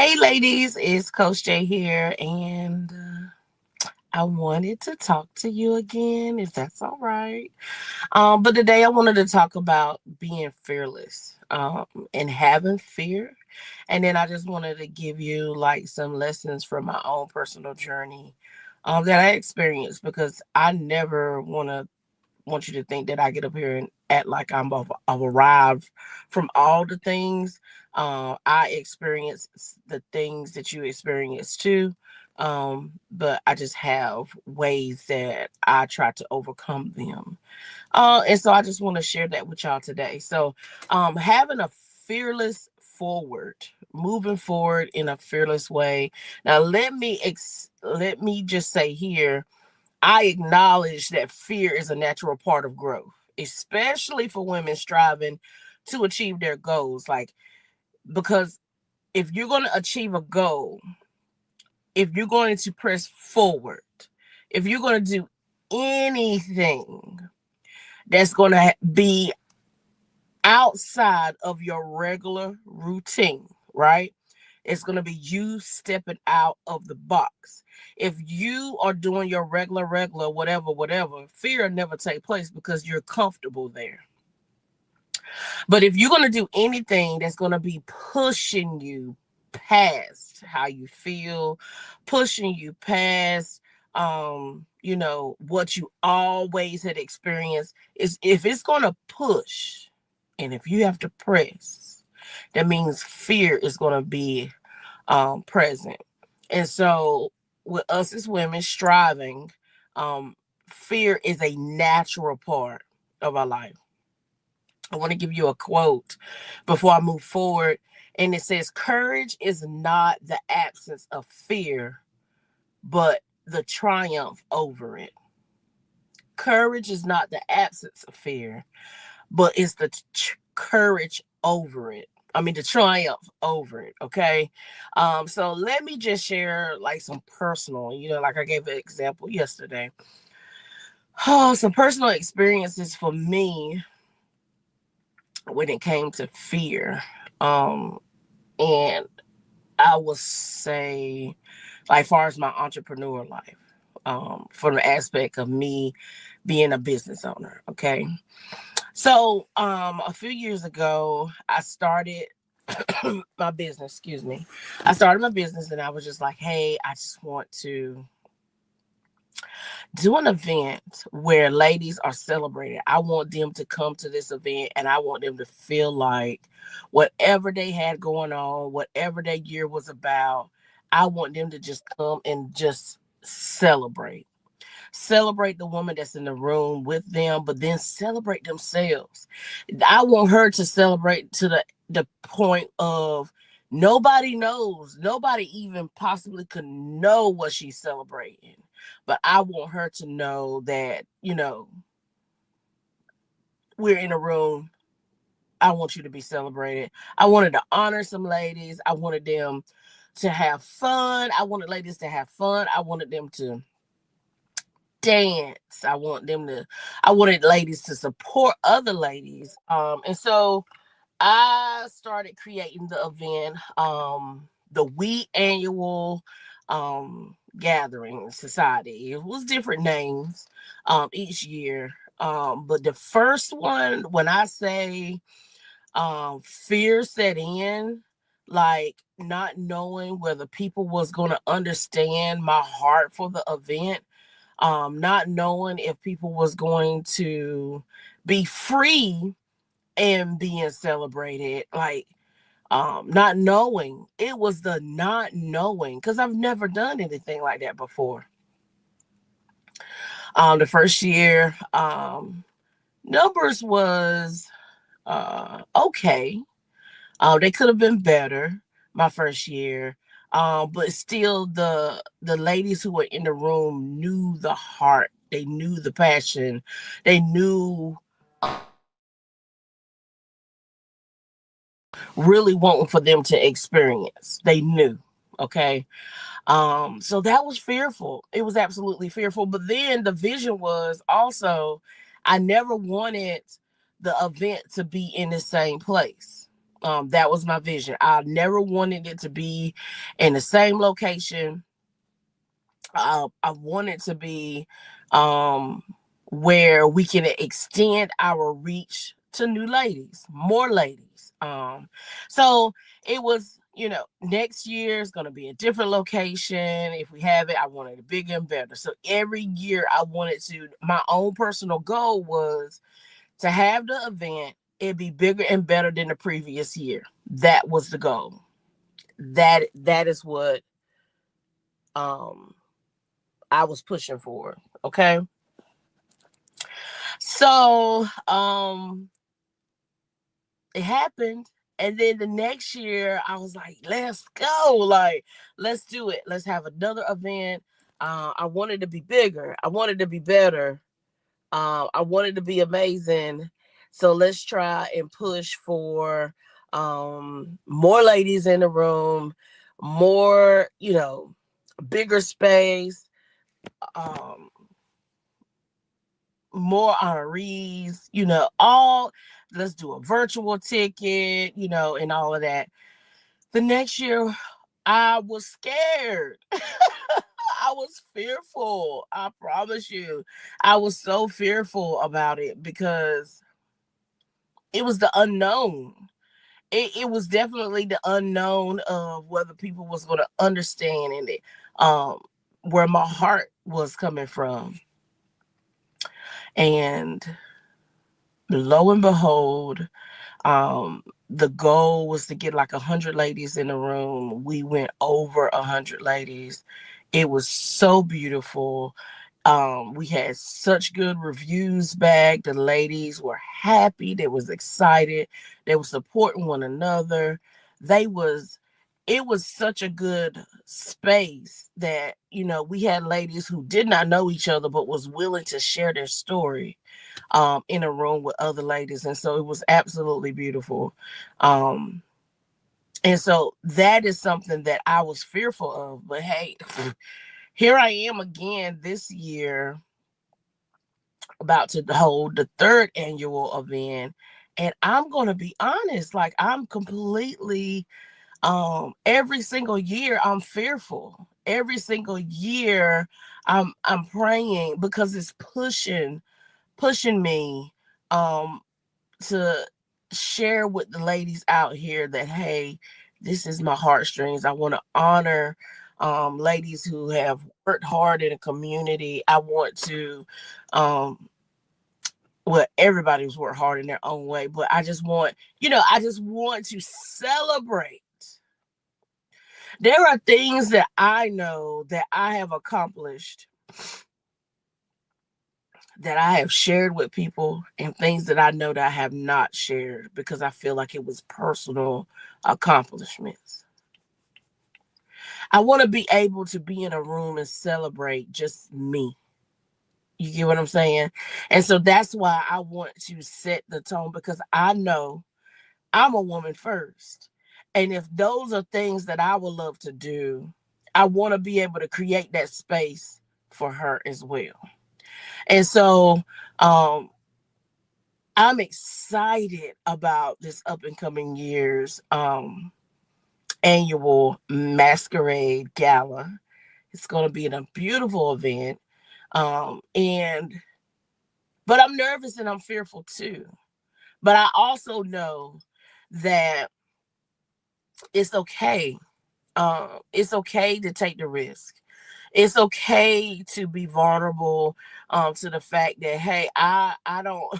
Hey, ladies, it's Coach J here, and I wanted to talk to you again, if that's all right. But today I wanted to talk about being fearless and having fear. And then I just wanted to give you like some lessons from my own personal journey that I experienced because I never want you to think that I get up here and act like I've arrived from all the things. I experience the things that you experience too. But I just have ways that I try to overcome them. And so I just want to share that with y'all today. So, having a fearless forward, moving forward in a fearless way. Now, let me just say here, I acknowledge that fear is a natural part of growth, especially for women striving to achieve their goals. Like, because if you're going to achieve a goal, if you're going to press forward, if you're going to do anything that's going to be outside of your regular routine, right? It's going to be you stepping out of the box. If you are doing your regular, whatever, fear never take place because you're comfortable there. But if you're going to do anything that's going to be pushing you past how you feel, pushing you past what you always had experienced, is if it's going to push and if you have to press, that means fear is going to be present. And so, with us as women striving, um, fear is a natural part of our life. I want to give you a quote before I move forward. And it says, "Courage is not the absence of fear, but the triumph over it." Courage is not the absence of fear, but it's the courage over it. I mean, the triumph over it. Okay. So let me just share like some personal, like I gave an example yesterday. Oh, some personal experiences for me when it came to fear. And I would say, like, far as my entrepreneur life, from the aspect of me being a business owner. Okay. So, a few years ago, I started my business, excuse me. I started my business and I was just like, hey, I just want to do an event where ladies are celebrated. I want them to come to this event and I want them to feel like whatever they had going on, whatever their year was about, I want them to just come and just celebrate. Celebrate the woman that's in the room with them, but then celebrate themselves. I want her to celebrate to the point of nobody knows, nobody even possibly could know what she's celebrating. But I want her to know that, we're in a room. I want you to be celebrated. I wanted to honor some ladies. I wanted them to have fun. I wanted ladies to have fun. I wanted them to dance. I wanted ladies to support other ladies. And so I started creating the event, the We Annual Gathering Society. It was different names each year. But the first one, when I say fear set in, like not knowing whether people was going to understand my heart for the event, not knowing if people was going to be free and being celebrated, like not knowing. It was the not knowing because I've never done anything like that before. The first year, numbers was okay. They could have been better my first year. But still the ladies who were in the room knew the heart, they knew the passion, they knew really wanting for them to experience. They knew. Okay. So that was fearful. It was absolutely fearful. But then the vision was also I never wanted the event to be in the same place. That was my vision. I never wanted it to be in the same location. I want it to be um, where we can extend our reach to new ladies, more ladies. So it was, next year is going to be a different location. If we have it, I wanted it bigger and better. So every year I wanted to, my own personal goal was to have the event, it be bigger and better than the previous year. That was the goal. That is what um I was pushing for. Okay. So it happened. And then the next year I was like, let's go. Like, let's do it. Let's have another event. I wanted to be bigger. I wanted to be better. I wanted to be amazing. So let's try and push for more ladies in the room, more, bigger space, um, more honorees, all. Let's do a virtual ticket, and all of that. The next year, I was scared. I was fearful. I promise you. I was so fearful about it because it was the unknown. It was definitely the unknown of whether people was going to understand and it, where my heart was coming from. And lo and behold, the goal was to get like 100 ladies in the room. We went over 100 ladies. It was so beautiful. We had such good reviews back. The ladies were happy. They was excited. They were supporting one another. They was It was such a good space that, we had ladies who did not know each other but was willing to share their story in a room with other ladies. And so it was absolutely beautiful. Um, and so that is something that I was fearful of. But hey, here I am again this year, about to hold the third annual event. And I'm going to be honest, like I'm completely, every single year I'm fearful. Every single year I'm praying because it's pushing me um to share with the ladies out here that, hey, this is my heartstrings. I want to honor ladies who have worked hard in a community. I want to um well, everybody's worked hard in their own way, but I just want to celebrate. There are things that I know that I have accomplished, that I have shared with people, and things that I know that I have not shared because I feel like it was personal accomplishments. I want to be able to be in a room and celebrate just me. You get what I'm saying? And so that's why I want to set the tone, because I know I'm a woman first. And if those are things that I would love to do, I want to be able to create that space for her as well. And so um I'm excited about this up and coming year's annual masquerade gala. It's going to be a beautiful event. And but I'm nervous and I'm fearful too. But I also know that it's okay. It's okay to take the risk. It's okay to be vulnerable to the fact that, hey, I don't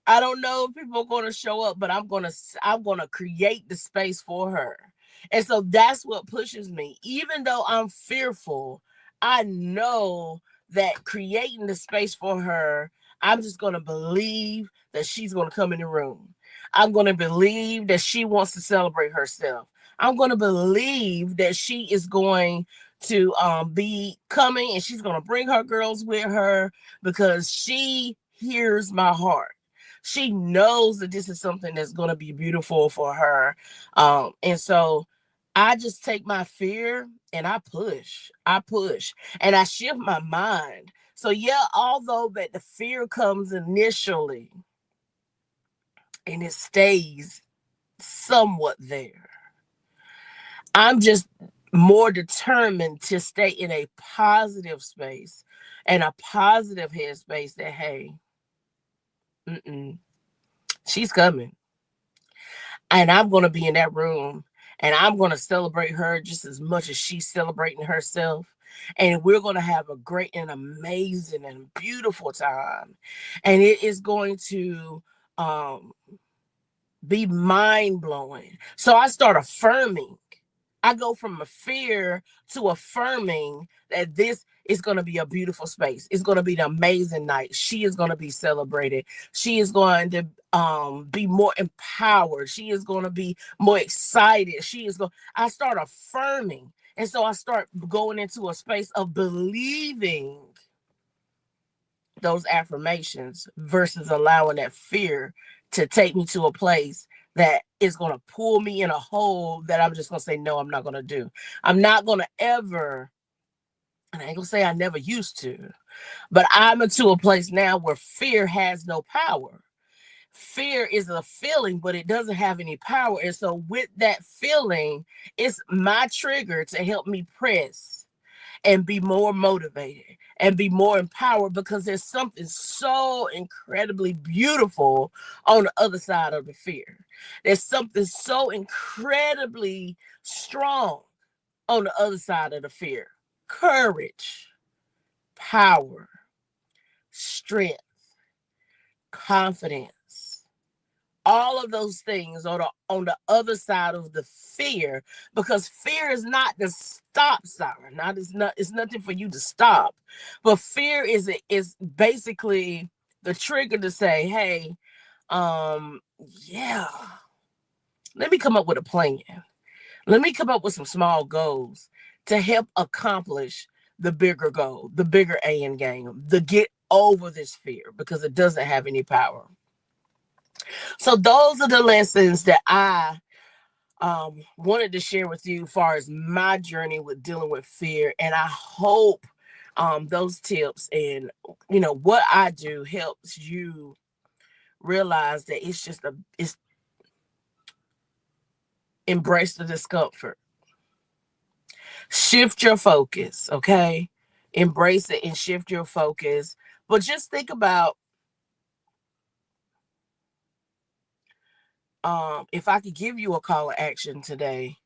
I don't know if people are going to show up, but I'm going to create the space for her. And so that's what pushes me. Even though I'm fearful, I know that creating the space for her, I'm just going to believe that she's going to come in the room. I'm going to believe that she wants to celebrate herself. I'm going to believe that she is going to be coming, and she's going to bring her girls with her because she hears my heart. She knows that this is something that's going to be beautiful for her. And so I just take my fear and I push and I shift my mind. So yeah, although that the fear comes initially and it stays, somewhat there. I'm just more determined to stay in a positive space and a positive headspace that, hey, mm-mm, she's coming. And I'm going to be in that room and I'm going to celebrate her just as much as she's celebrating herself. And we're going to have a great and amazing and beautiful time. And it is going to um, be mind blowing. So I start affirming. I go from a fear to affirming that this is going to be a beautiful space. It's going to be an amazing night. She is going to be celebrated. She is going to be more empowered. She is going to be more excited. I start affirming. And so I start going into a space of believing those affirmations versus allowing that fear to take me to a place that is going to pull me in a hole that I'm just going to say, no, I'm not going to do. I'm not going to ever, and I ain't going to say I never used to, but I'm into a place now where fear has no power. Fear is a feeling, but it doesn't have any power. And so with that feeling, it's my trigger to help me press and be more motivated and be more empowered, because there's something so incredibly beautiful on the other side of the fear. There's something so incredibly strong on the other side of the fear. Courage, power, strength, confidence, all of those things are on the other side of the fear, because fear is not the stop sign. It's nothing for you to stop, but fear is basically the trigger to say, hey, yeah, let me come up with a plan. Let me come up with some small goals to help accomplish the bigger goal, the bigger end game, to get over this fear, because it doesn't have any power. So those are the lessons that I wanted to share with you as far as my journey with dealing with fear. And I hope those tips and what I do helps you realize that it's embrace the discomfort. Shift your focus, okay? Embrace it and shift your focus. But just think about if I could give you a call to action today,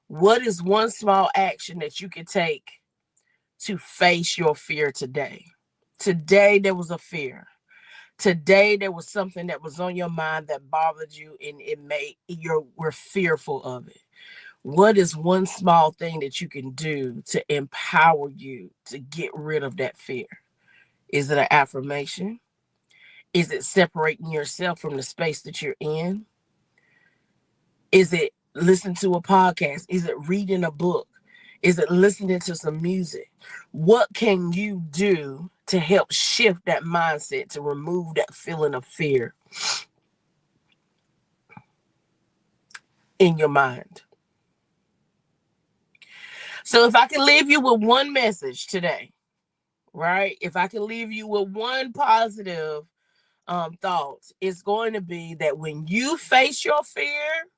what is one small action that you could take to face your fear today? Today, there was a fear. Today, there was something that was on your mind that bothered you, and we're fearful of it. What is one small thing that you can do to empower you to get rid of that fear? Is it an affirmation? Is it separating yourself from the space that you're in? Is it listening to a podcast? Is it reading a book? Is it listening to some music? What can you do to help shift that mindset, to remove that feeling of fear in your mind? So if I can leave you with one message today, right? If I can leave you with one positive thought, it's going to be that when you face your fear,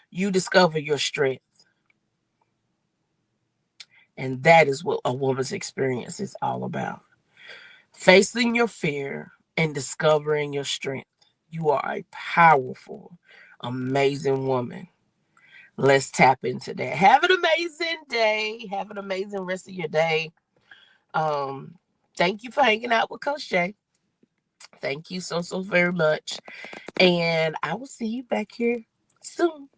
you discover your strength. And that is what a woman's experience is all about. Facing your fear and discovering your strength. You are a powerful, amazing woman. Let's tap into that. Have an amazing day. Have an amazing rest of your day. Um, Thank you for hanging out with Coach Jay. Thank you so very much. And I will see you back here soon.